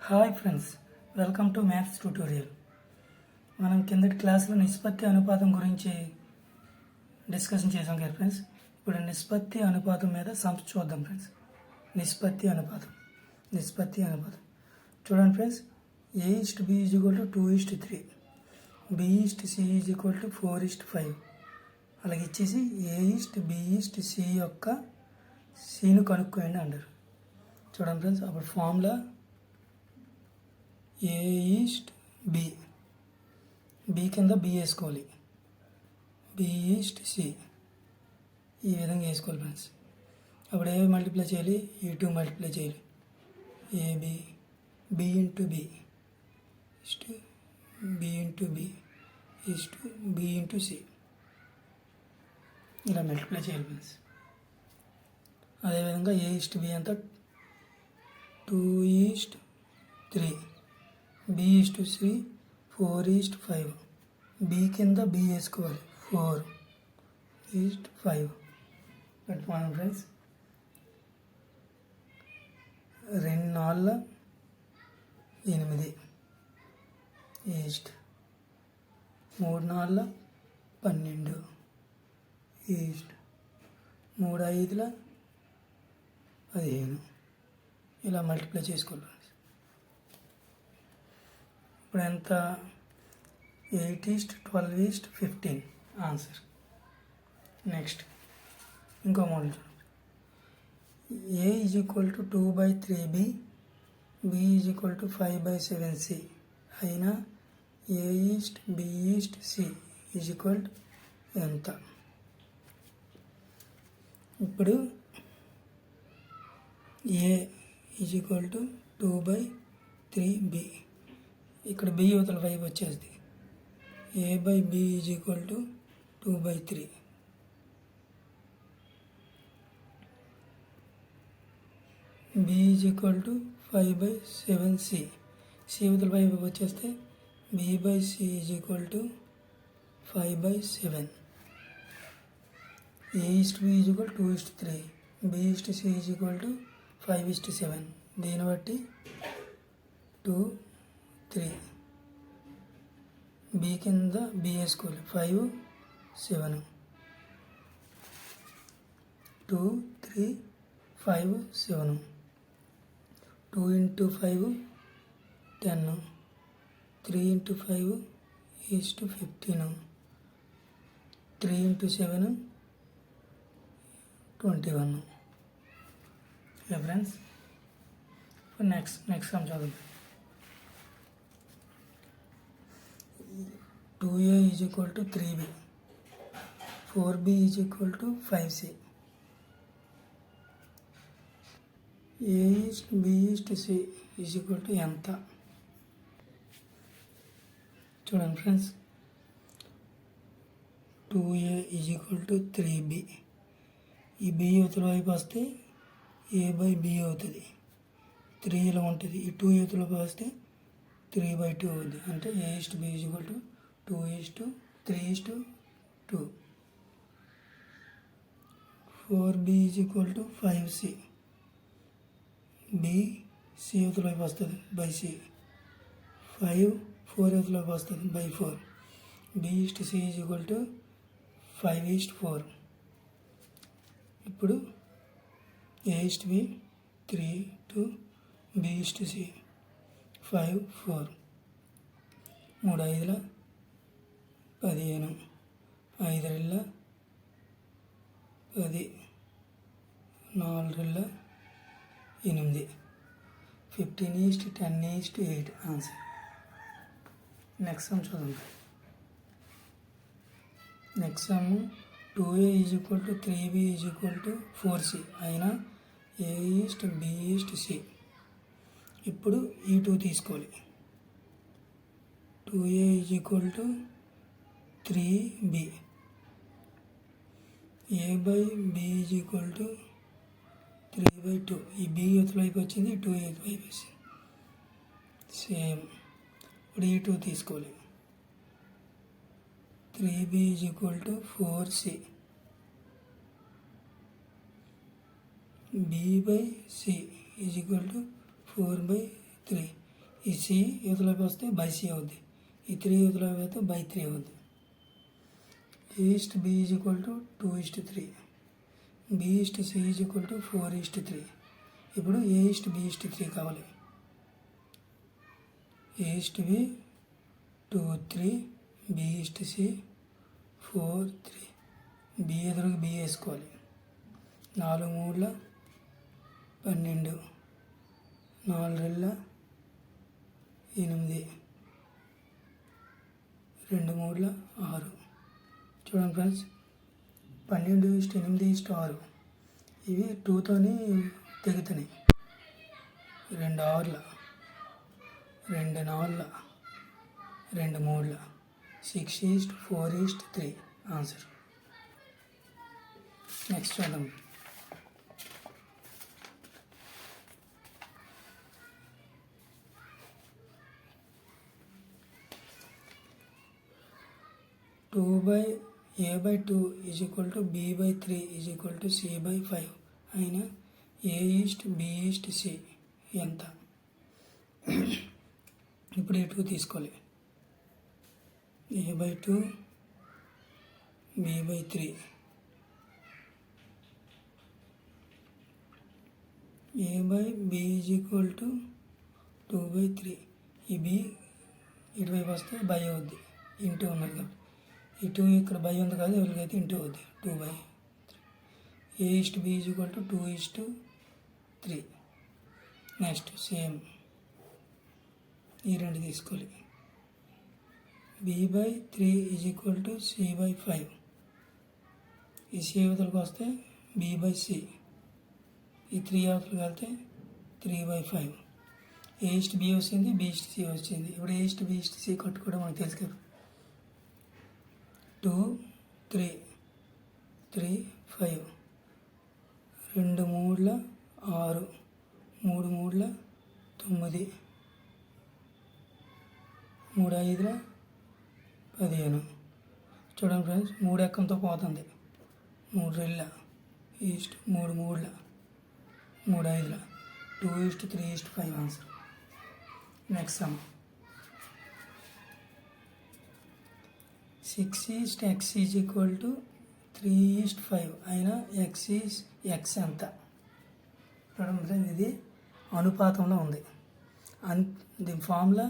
Hi friends, welcome to maths tutorial. మనం కిందటి క్లాస్లో నిష్పత్తి అనుపాతం గురించి డిస్కషన్ చేసాం కదా ఫ్రెండ్స్. ఇప్పుడు నిష్పత్తి అనుపాతం మీద సమ్స్ చూద్దాం ఫ్రెండ్స్. నిష్పత్తి అనుపాతం చూడండి ఫ్రెండ్స్. A:B = 2:3, B:C = 4:5 అలాగే ఇచ్చేసి A:B:C యొక్క సిను కనుక్కోండి అంటారు. చూడండి ఫ్రెండ్స్, అప్పుడు ఫార్ములా A:B, B కింద B వేసుకోవాలి, B:C ఈ విధంగా వేసుకోవాలి ఫ్రెండ్స్. అప్పుడు ఏ మల్టిప్లై చేయాలి, E2 మల్టిప్లై చేయాలి. AB B into B is to B into B is to B into C ఇలా మల్టిప్లై చేయాలి ఫ్రెండ్స్. అదేవిధంగా A:B అంతా 2:3, B:C 4:5, B కింద B వేసుకోవాలి, 4:5 పెట్టుకోండి ఫ్రెండ్స్. 2 4 8 ఈస్ట్, 3 4 12 ఈస్ట్, 3 5 15 ఇలా మల్టిప్లై చేసుకోవాలి ఫ్రెండ్స్. ఇప్పుడు ఎంత? 8:12:15 ఆన్సర్. నెక్స్ట్ ఇంకో మోడల్ చూడండి. A = 2/3B, B = 5/7C అయినా A:B:C ఎంత? ఇప్పుడు A = 2/3B, ఇక్కడ B యువతల వైపు వచ్చేది. A/B = 2/3, B = 5/7C, C యువతల వైపు వచ్చేస్తే B/C = 5/7. A:B = 2:3, B:C = 5:7. దీన్ని బట్టి 2 3 B కింద B వేసుకోవాలి, 5 7 2 3 5 7 2 × 5 10, 3 × 5 15, 3 × 7 21. ఫ్రెండ్స్, నెక్స్ట్ సమ్ చదువు. 2A = 3B, 4B = 5C, A:B:C ఎంత? చూడండి ఫ్రెండ్స్, 2A = 3B, ఈ B యువతల వైపు వస్తే A/B అవుతుంది, 3 ఇలా ఉంటుంది. ఈ 2 యువతలోకి వస్తే 3/2 అవుతుంది. అంటే A:B = 2:3:2. 4B = 5C, B C యువతల వైపు వస్తుంది C, 5 4 యువతలోకి వస్తుంది 4. B:C = 5:4. ఇప్పుడు A:B 3 2, B:C 5 4, 3 5 15, 5 2 10, 4 2 8, 15:10:8 answer. Next some చూడండి. Next some 2A = 3B = 4C అయినా A:B:C. ఇప్పుడు E2 తీసుకోవాలి. 2A = 3B, A/B = 3/2. ఈ B యువతల వైపు వచ్చింది, 2 యువతల వైపు వచ్చింది సేమ్. ఇప్పుడు E2 తీసుకోవాలి. 3B = 4C, B/C = 4/3. ఈ సి యువతలోకి వస్తే బై సి అవుద్ది, ఈ 3 యువతలోకి వస్తే బై 3 అవుద్ది. A/B is equal to 2:3, B/C is equal to 4:3. ఇప్పుడు A/B/3 కావాలి. A/B 2 3, B/C 4 3. B ఎదురుగా B వేసుకోవాలి. 4 3 12, 4 2 8, 2 3 6. చూడండి ఫ్రెండ్స్, 12:8:6. ఇవి 2తోని తెగుతున్నాయి. 2 6, 2 4, 2 3, 6:4:3 ఆన్సర్. నెక్స్ట్ చూద్దాం. A/2 is equal to B/3 is equal to C/5 అయిన A/B/C ఎంత? ఇప్పుడు ఈ 2 తీసుకోవాలి. A/2 B/3 A/B is equal to 2/3. ఈ B ఇటువైపు వస్తే బై అవుద్ది, ఇంటూ ఉన్నది కాబట్టి. ఈ 2 ఇక్కడ బై ఉంది కాదు, ఎవరికైతే ఇంటూ అవుద్ది 2/3. A/B is equal to 2:3. Next same ఈ 2 తీసుకోవాలి. B/3 is equal to C/5. ఈ C అవతలకు వస్తే B/C, ఈ 3 అవతలకు వెళ్తే 3/5. A/B వచ్చింది, B/C వచ్చింది. ఇప్పుడు A/B/C కట్టుకోవడం మనకు తెలుసు కదా. 2 3 3 5, 2 3 6, 3 3 9, 3 5 15. చూడండి ఫ్రెండ్స్, 3 ఎక్కంతో పోతుంది. 3 2 east 3 3 3 5 2:3:5 answer. Next some. 6:x is equal to 3:5 అయినా x ఎంత? చూడండి ఫ్రెండ్స్, ఇది అనుపాతంలో ఉంది. దీని ఫార్ములా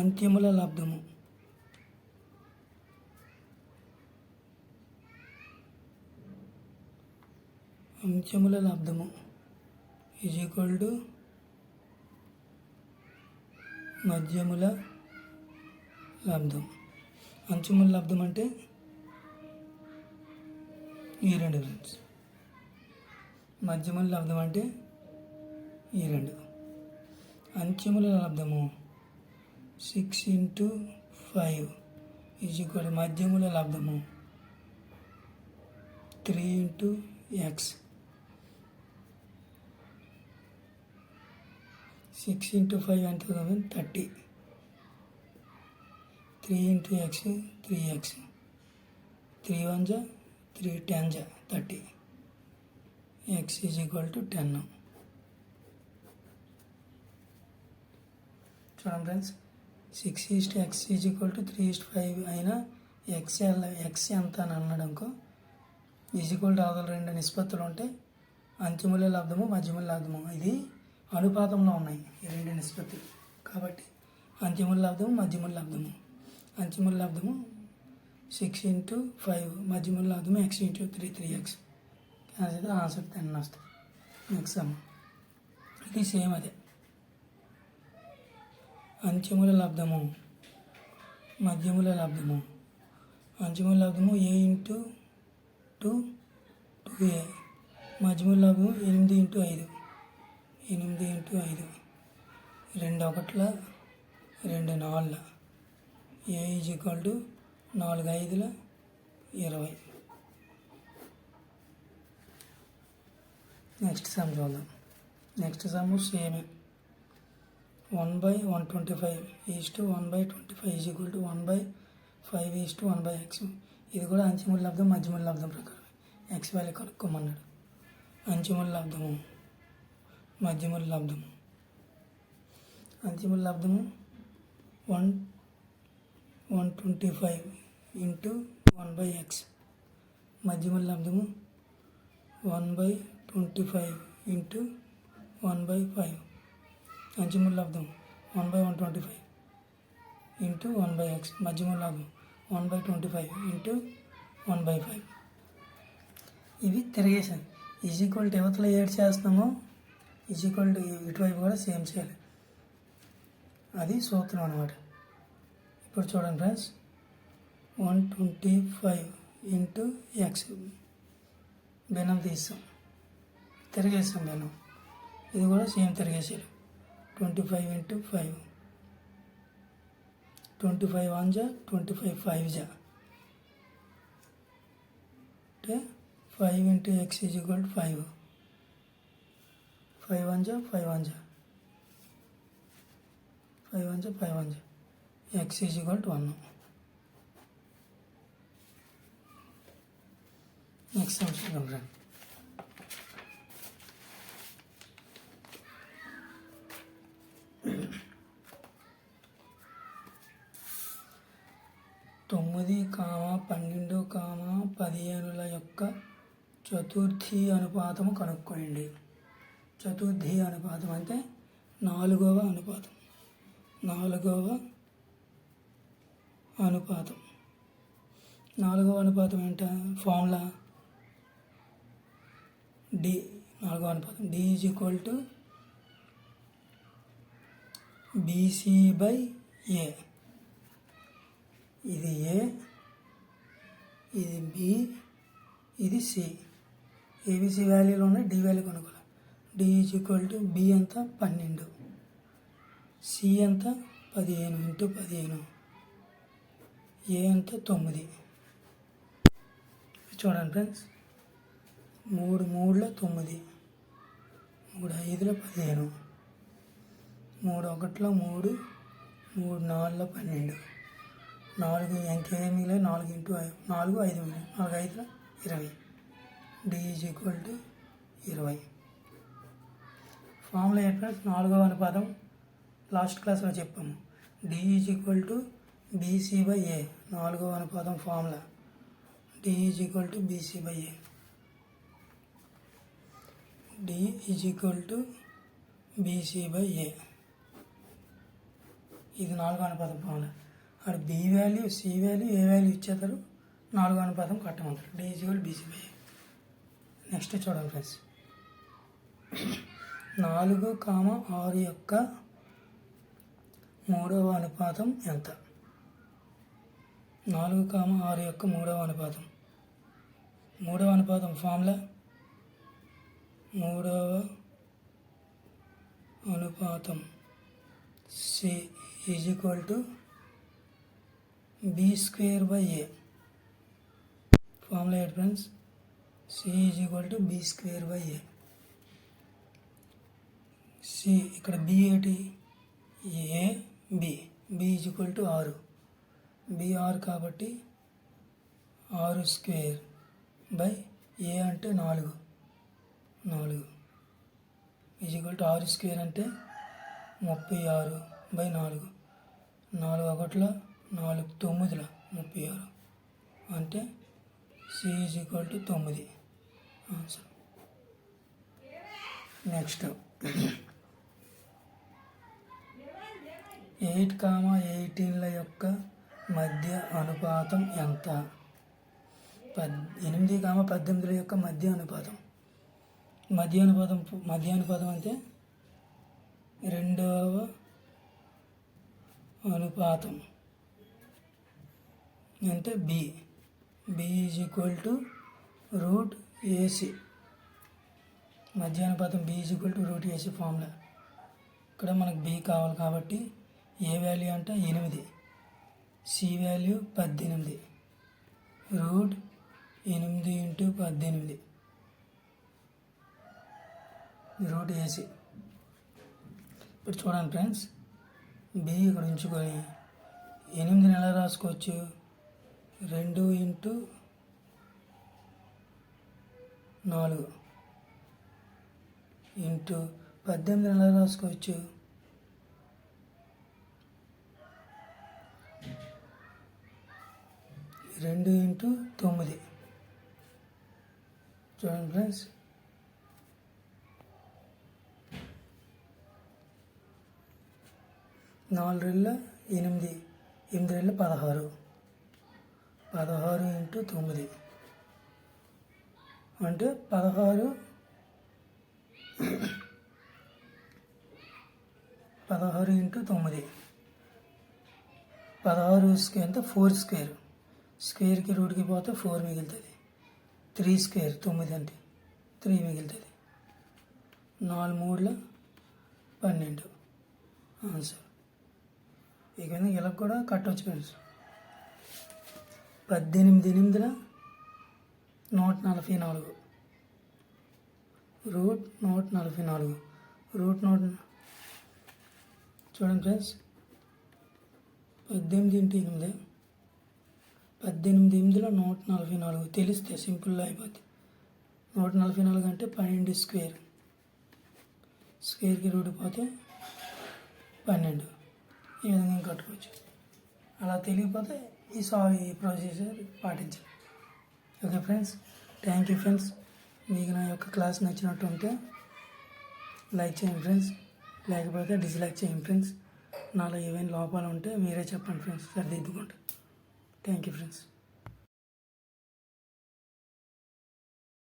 అంత్యముల లబ్ధము. అంత్యముల లబ్ధము ఈజ్ ఈక్వల్ టు మధ్యముల లబ్ధం. అంత్యముల లబ్ధం అంటే ఈ 2 ఫ్రెండ్స్. మధ్యముల లబ్ధం అంటే ఈ 2. అంత్యముల లబ్ధము 6 × 5 ఈజ్ ఈక్వల్ మధ్యముల లబ్ధము 3 × x. 6 × 5 ఎంత? 30. 3 × x 3x. 3 1 3 10 30. x is equal to 10. చూడండి friends, 6:x is equal to 3:5 అయినా x ఎంత అని అన్నాడనుకో, ఈజ్ ఈక్వల్ టు అవతల 2 నిష్పత్తులు ఉంటే అంత్యముల లబ్ధము మధ్యముల లబ్ధము ఇది అనుపాతంలో ఉన్నాయి ఈ 2 నిష్పత్తులు. కాబట్టి అంత్యముల లబ్ధము మధ్యముల లబ్ధము. అంత్యముల లబ్ధము 6 × 5, మధ్యముల లబ్ధము x × 3 3x. అయితే ఆన్సర్ 10 వస్తుంది. Next some. ఇది సేమ్ అదే. అంత్యముల లబ్ధము మధ్యముల లబ్ధము. అంత్యముల లబ్ధము A × 2 2a. మధ్యముల లబ్ధము 8 × 5 8 × 5. 2 1 2 4. A is equal to 4 5 20. Next some చూద్దాం. నెక్స్ట్ సమ్ సేమే. 1/125 is to 1/25 is equal to 1/5 is to 1/x. ఇది కూడా అంత్యముల లబ్ధం మధ్యముల లబ్ధం ప్రకారం x వాల్యూ కనుక్కోమన్నాడు. అంత్యముల లబ్ధము మధ్యముల లబ్ధము అంతిమ లబ్ధము 125 ఇంటూ 1/x. మధ్యమ లబ్ధము 1/25 ఇంటూ 1/5. అంతిమ లబ్ధం 1/125 ఇంటూ 1/x. మధ్యమ లబ్ధం 1/25 ఇంటూ 1/5. ఇవి తిరిగేసాను. ఈక్వల్ టు యువతలో ఏడ్ చేస్తామో ఈక్వల్ టు ఇటువైపు కూడా సేమ్ చేయాలి. అది సూత్రం అన్నమాట. ఇప్పుడు చూడండి ఫ్రెండ్స్, 125 ఇంటూ ఎక్స్ భిన్నం తీస్తాం, తిరిగేస్తాం భిన్నం. ఇది కూడా సేమ్ తిరిగేసారు. 25 ఇంటూ 5, 25 1 జా 25 5 జా అంటే 5 into X is equal to 5. 5 1 జా 5 1 జా 5 1 జా 5 1 జా X is equal to 1. Next సంవత్సరం రండి. తొమ్మిది, 12, 15 యొక్క చతుర్థి అనుపాతము కనుక్కోండి. చతుర్థి అనుపాతం అంటే 4వ అనుపాతం. 4వ అనుపాతం. 4వ అనుపాతం ఏంట? Formula D. 4వ అనుపాతం D is equal to BC/A. ఇది ఏ, ఇది బి, ఇది సి. ఏబిసి వాల్యూలు ఉన్నాయి, డి వాల్యూ కనుక్కోవాలి. D is equal to B ఎంత? 12, సి ఎంత? 15 ఇంటూ 15, ఏ ఎంత? 9. చూడండి ఫ్రెండ్స్, 3 3ల 9, 3 5ల 15, 3 1ల 3, 3 4ల 12, 4 ఇంకేమి మిగిలిన 4 ఇంటూ 5, 4 5 మిగిలిన 4 5ల 20. D is equal to 20. Formula ఏంటంటే 4వ అనుపాతం లాస్ట్ క్లాస్లో చెప్పాము. D is equal to BC/A. 4వ అనుపాతం formula D is equal to BC/A. D is equal to BC/A. ఇది 4వ అనుపాతం ఫార్ములా. అక్కడ B value, C value, A value ఇచ్చేతారు, 4వ అనుపాతం కట్టమంటారు. D is equal BC/A. Next చూడండి ఫ్రెండ్స్, 4, 6 యొక్క 3వ అనుపాతం ఎంత? 4, 6 యొక్క 3వ అనుపాతం. 3వ అనుపాతం ఫార్ములా 3వ అనుపాతం C is equal to B²/A. Formula ఏంటి friends? C is equal to B²/A. C ఇక్కడ బి ఏంటి? A B. B is equal to 6. B 6 కాబట్టి 6² అంటే 4 ఈజ్ ఈక్వల్ టు 6² అంటే 36/4. 4 1ల 4 9ల 36 అంటే C is equal to 9. Answer. Next 8, 18ల యొక్క మధ్య అనుపాతం ఎంత? 8, 18ల యొక్క మధ్య అనుపాతం. మధ్య అనుపాతం అంటే 2వ అనుపాతం అంటే B. B is equal to √AC. మధ్య అనుపాతం B is equal to √AC formula. ఇక్కడ మనకు బి కావాలి కాబట్టి ఏ వాల్యూ అంటే 8, సి వాల్యూ 18, √8 ఇంటూ 18 √AC. ఇప్పుడు చూడండి ఫ్రెండ్స్, బి ఇక్కడ ఉంచుకొని 8 ఎలా రాసుకోవచ్చు? 2 ఇంటూ 4 ఇంటూ 18 ఎలా రాసుకోవచ్చు? 2 ఇంటూ 9 చూడండి ఫ్రెండ్స్. 4 రెళ్ళ 8, 8 రెళ్ళ 16, 16 ఇంటూ 9 అంటే 16 ఇంటూ 9, 16 స్క్వేర్ అంటే 4 స్క్వేర్, స్క్వేర్కి రూట్కి పోతే 4 మిగులుతుంది. 3 స్క్వేర్ 9 అంటే 3 మిగులుతుంది. 4 3 12 ఆన్సర్. ఇక ఇలా కూడా కట్టవచ్చు ఫ్రెండ్స్. 18 8 144 రూట్ 144 రూట్ చూడండి ఫ్రెండ్స్. 18 ఇంటూ 8, 18 8లో 144 తెలిస్తే సింపుల్గా అయిపోద్ది. 144 అంటే 12 స్క్వేర్, స్క్వేర్కి రూట్ పోతే 12. ఈ విధంగా కట్టుకోవచ్చు. అలా తెలియకపోతే ఈ ప్రొసీజర్ పాటించాలి. Okay friends, thank you friends. మీకు నా యొక్క క్లాస్ నచ్చినట్టు ఉంటే లైక్ చేయండి ఫ్రెండ్స్, లేకపోతే డిస్లైక్ చేయండి ఫ్రెండ్స్. నాలో ఏవైనా లోపాలు ఉంటే మీరే చెప్పండి ఫ్రెండ్స్, సరిదిద్దుకుంటా. Thank you friends.